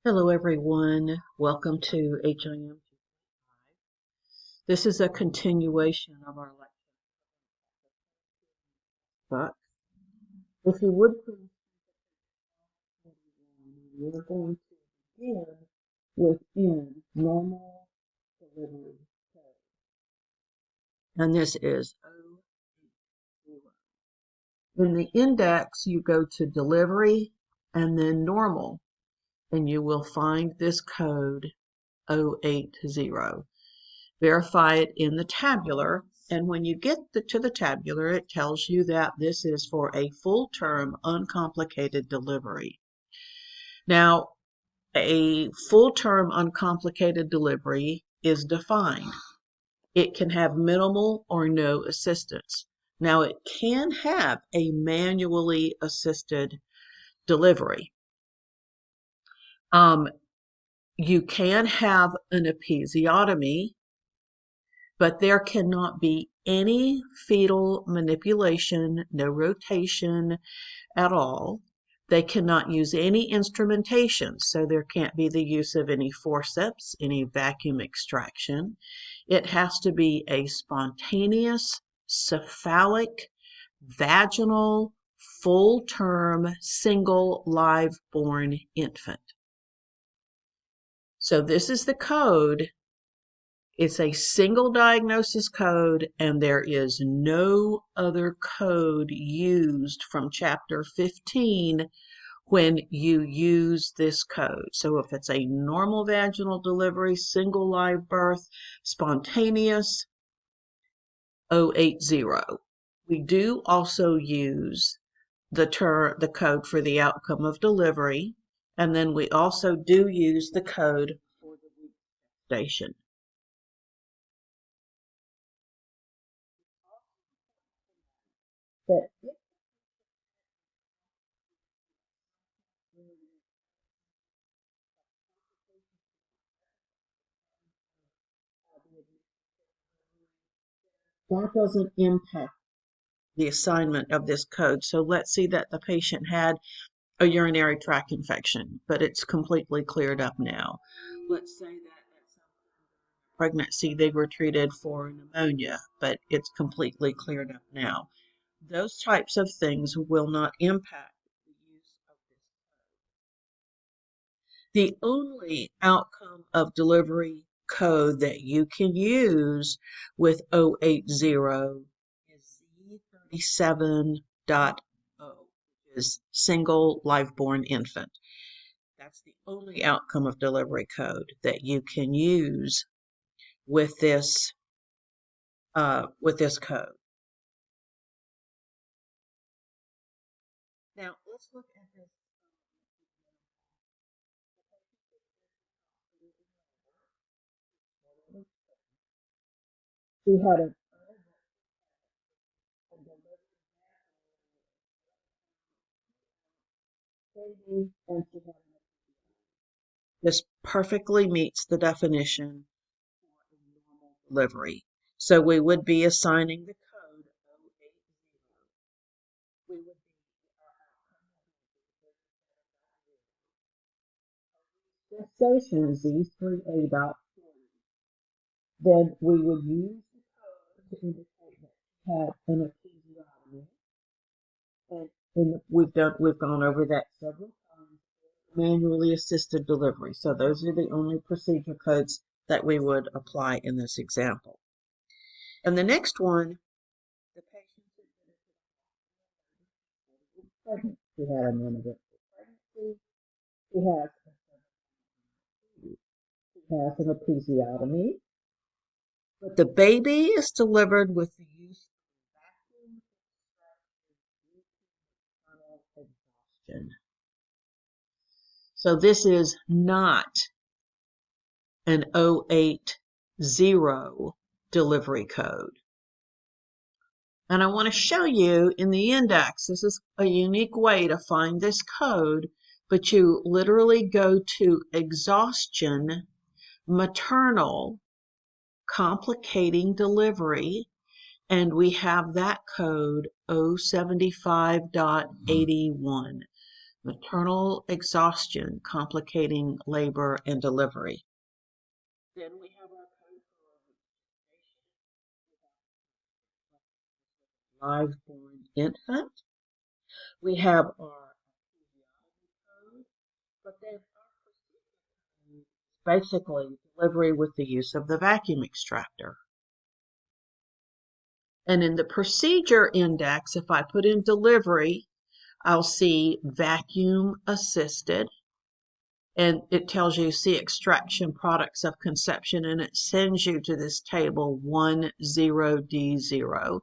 Hello everyone, welcome to HIM. This is a continuation of our lecture. But if you would please, we're going to begin within normal delivery code. And this is O80. In the index, you go to delivery and then normal, and you will find this code O80. Verify it in the tabular, and when you get to the tabular, it tells you that this is for a full-term uncomplicated delivery. Now, a full-term uncomplicated delivery is defined. It can have minimal or no assistance. Now, it can have a manually assisted delivery. You can have an episiotomy, but there cannot be any fetal manipulation, no rotation at all. They cannot use any instrumentation, so there can't be the use of any forceps, any vacuum extraction. It has to be a spontaneous, cephalic, vaginal, full-term, single live-born infant. So this is the code. It's a single diagnosis code, and there is no other code used from chapter 15 when you use this code. So if it's a normal vaginal delivery, single live birth, spontaneous, O80. We do also use the code for the outcome of delivery, and then we also do use the code for the week gestation. That doesn't impact the assignment of this code. So let's see that the patient had a urinary tract infection, but it's completely cleared up now. Let's say that at some pregnancy they were treated for pneumonia, but it's completely cleared up now. Those types of things will not impact the use of this. The only outcome of delivery code that you can use with O80 is Z37.0, which is single live-born infant. That's the only outcome of delivery code that you can use with this code. Now let's look at this. She had a baby, and she had this perfectly meets the definition for a normal delivery. So we would be assigning the code 080. We would be gestation Z3A.40. Then we would use the code to indicate that she had an episiotomy, and we've gone over that several times. Manually assisted delivery. So those are the only procedure codes that we would apply in this example. And the next one, the patient is pregnant. She had an uneventful pregnancy. She has an episiotomy. But the baby is delivered with the use of vacuum extraction exhaustion. So this is not an 080 delivery code. And I want to show you in the index, this is a unique way to find this code, but you literally go to exhaustion, maternal, complicating delivery, and we have that code 075.81. maternal exhaustion complicating labor and delivery. Then we have our code for live born infant. We have our code, but then basically delivery with the use of the vacuum extractor. And in the procedure index, if I put in delivery, I'll see vacuum assisted, and it tells you see extraction products of conception, and it sends you to this table 10D0.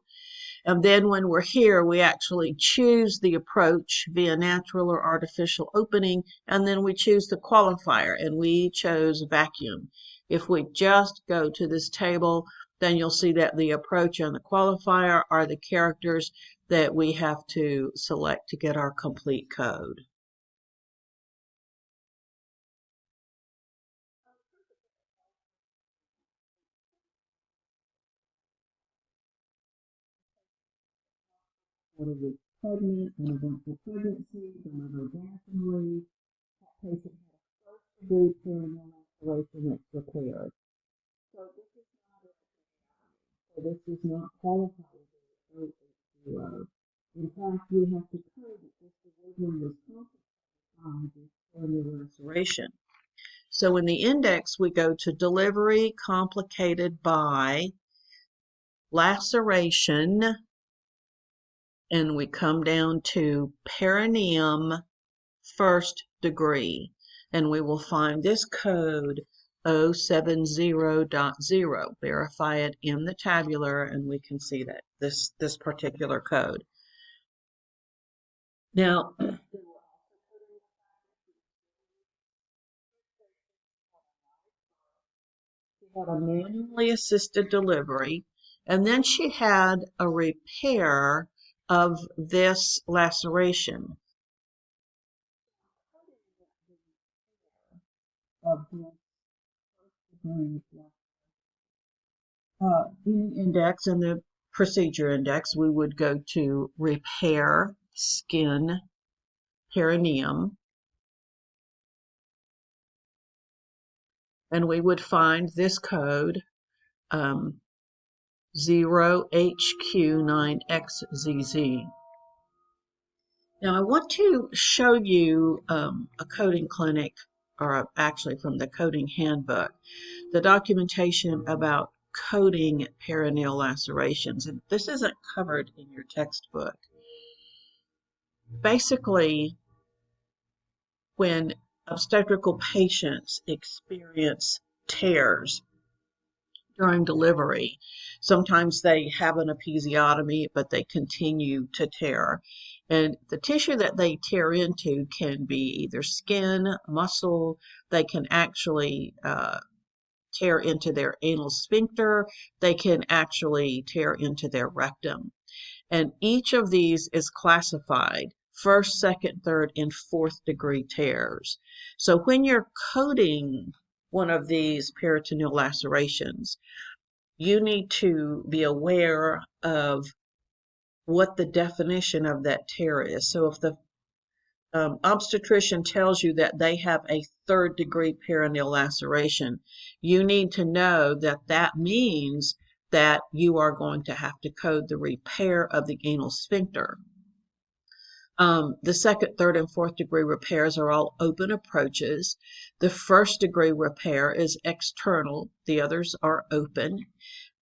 And then when we're here, we actually choose the approach via natural or artificial opening, and then we choose the qualifier, and we chose vacuum. If we just go to this table, then you'll see that the approach and the qualifier are the characters that we have to select to get our complete code. What is it? Pregnant, uneventful pregnancy, delivered vaginally, that patient had a first-degree perineal laceration that's repaired. So this is not qualified as an 080. In fact, we have to code that this delivery was complicated by perineal laceration. So in the index, we go to delivery complicated by laceration, and we come down to perineum first degree, and we will find this code 070.0. Verify it in the tabular, and we can see that this particular code. Now, she had a manually assisted delivery, and then she had a repair of this laceration. Of this in the index and the procedure index, we would go to repair skin perineum, and we would find this code 0HQ9XZZ. Now I want to show you a coding clinic, or actually from the coding handbook, the documentation about coding perineal lacerations. And this isn't covered in your textbook. Basically, when obstetrical patients experience tears during delivery, sometimes they have an episiotomy, but they continue to tear. And the tissue that they tear into can be either skin, muscle, they can actually tear into their anal sphincter, they can actually tear into their rectum. And each of these is classified first, second, third, and fourth degree tears. So when you're coding one of these peritoneal lacerations, you need to be aware of what the definition of that tear is. So if the obstetrician tells you that they have a third degree perineal laceration, you need to know that that means that you are going to have to code the repair of the anal sphincter. The second, third, and fourth degree repairs are all open approaches. The first degree repair is external, the others are open.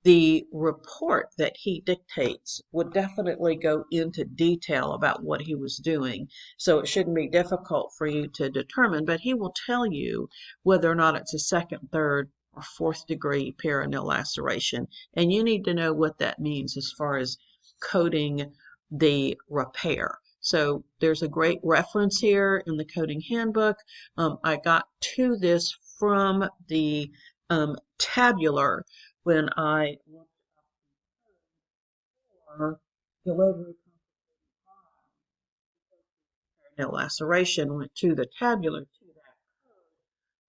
The report that he dictates would definitely go into detail about what he was doing, so it shouldn't be difficult for you to determine, but he will tell you whether or not it's a second, third, or fourth degree perineal laceration, and you need to know what that means as far as coding the repair. So there's a great reference here in the coding handbook. I got to this from the tabular when I looked for delivery perineal laceration, went to the tabular to that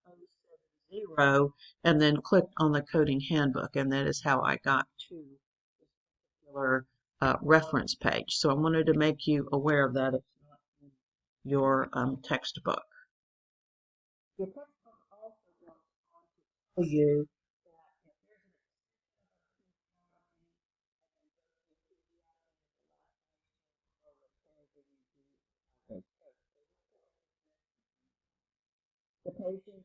code 070, and then clicked on the coding handbook, and that is how I got to this particular reference page. So I wanted to make you aware of that. It's not your textbook. Your textbook also goes on to tell you that if there's an the patient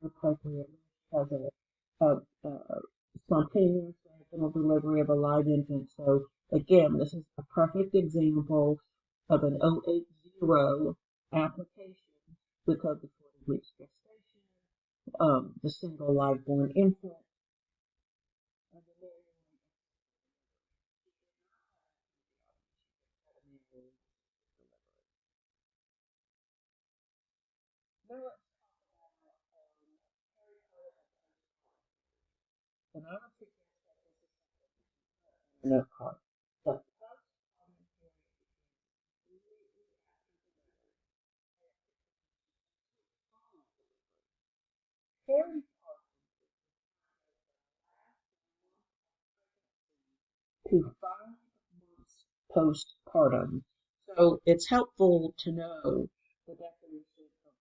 appropriate because of spontaneous vaginal delivery of a live infant. So again, this is a perfect example of an 080 application because of 40 weeks gestation, the single live born infant, and the and I don't think no part. But very to 5 months postpartum. So it's helpful to know the definition of this.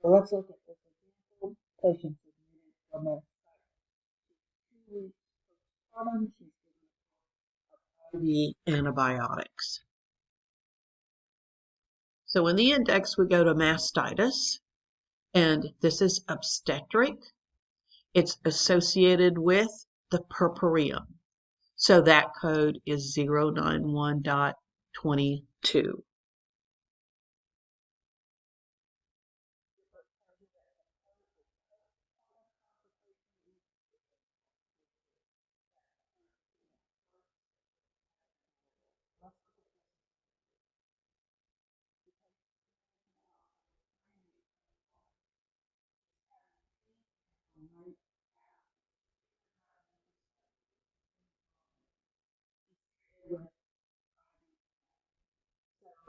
So let's look at this example. Patient admitted from a 2 weeks postpartum. She's given the antibiotics. So in the index, we go to mastitis, and this is obstetric. It's associated with the purpurium. So that code is 091.22.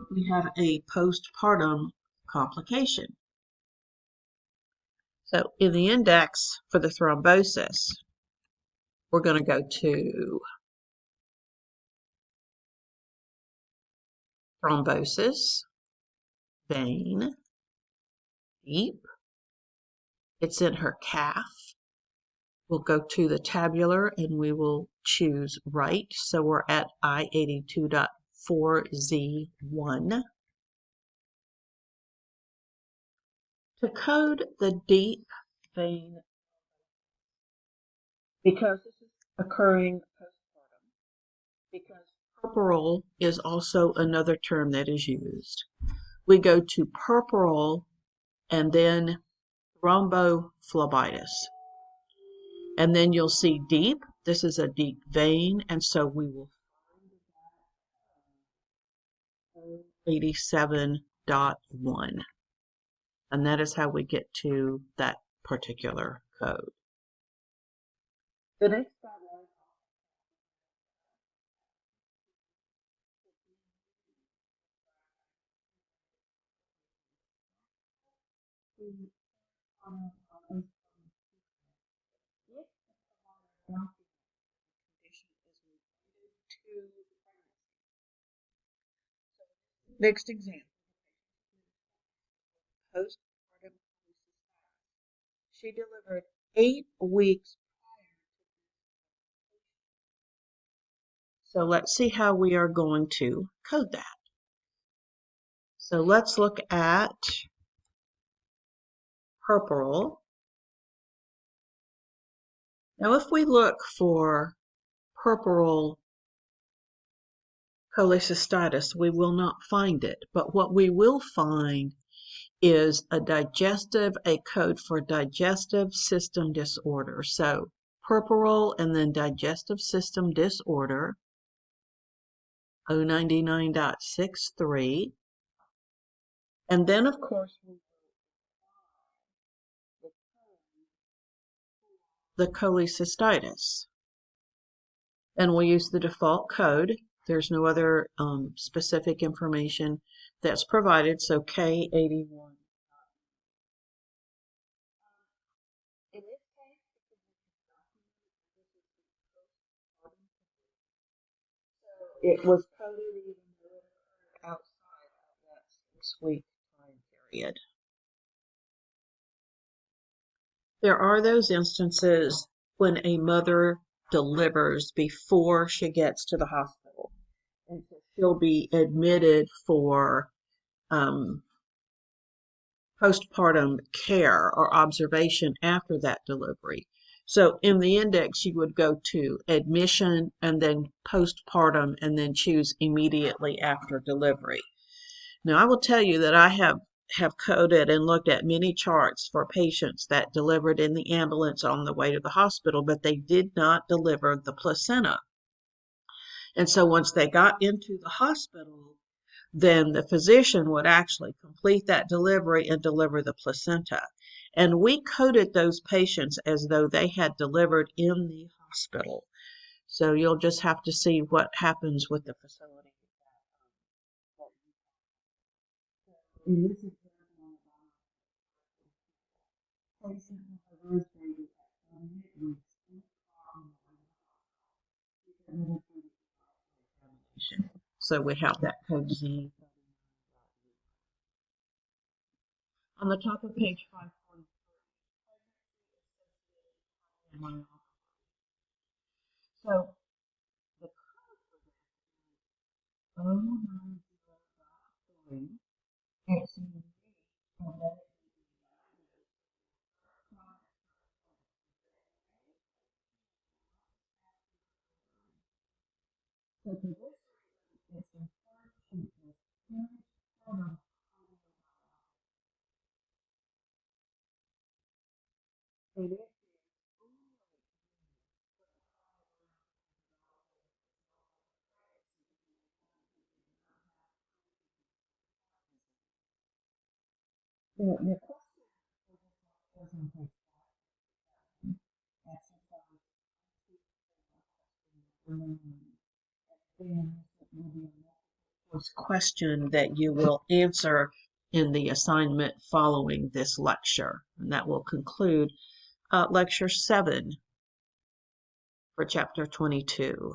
We have a postpartum complication. So in the index for the thrombosis, we're going to go to thrombosis, vein, deep. It's in her calf. We'll go to the tabular and we will choose right. So we're at I82.4Z1. To code the deep vein, because this is occurring postpartum, because purpural is also another term that is used. We go to purpural and then thrombophlebitis. And then you'll see deep. This is a deep vein, and so we will find 87.1. And that is how we get to that particular code. The next guideline is next example. Postpartum. She delivered 8 weeks. So let's see how we are going to code that. So let's look at purpural. Now if we look for purpural cholecystitis, we will not find it. But what we will find is a code for digestive system disorder. So purpural and then digestive system disorder, 099.63. And then, of course, the cholecystitis. And we'll use the default code. There's no other specific information that's provided, so K81. In this case, it was coded even though it occurred outside of that 6-week time period. There are those instances when a mother delivers before she gets to the hospital, and so she'll be admitted for postpartum care or observation after that delivery. So in the index, you would go to admission and then postpartum and then choose immediately after delivery. Now, I will tell you that I have coded and looked at many charts for patients that delivered in the ambulance on the way to the hospital, but they did not deliver the placenta. And so once they got into the hospital, then the physician would actually complete that delivery and deliver the placenta. And we coded those patients as though they had delivered in the hospital. So you'll just have to see what happens with the facility. And this is patient delivers baby at 28 weeks so we have that code Z. On the top of page 543, so the code for this is 0903. It's unique, and then so for this reason, it's referred to as parent children. It is the question is in page exercise then it will be a question that you will answer in the assignment following this lecture, and that will conclude lecture 7 for chapter 22.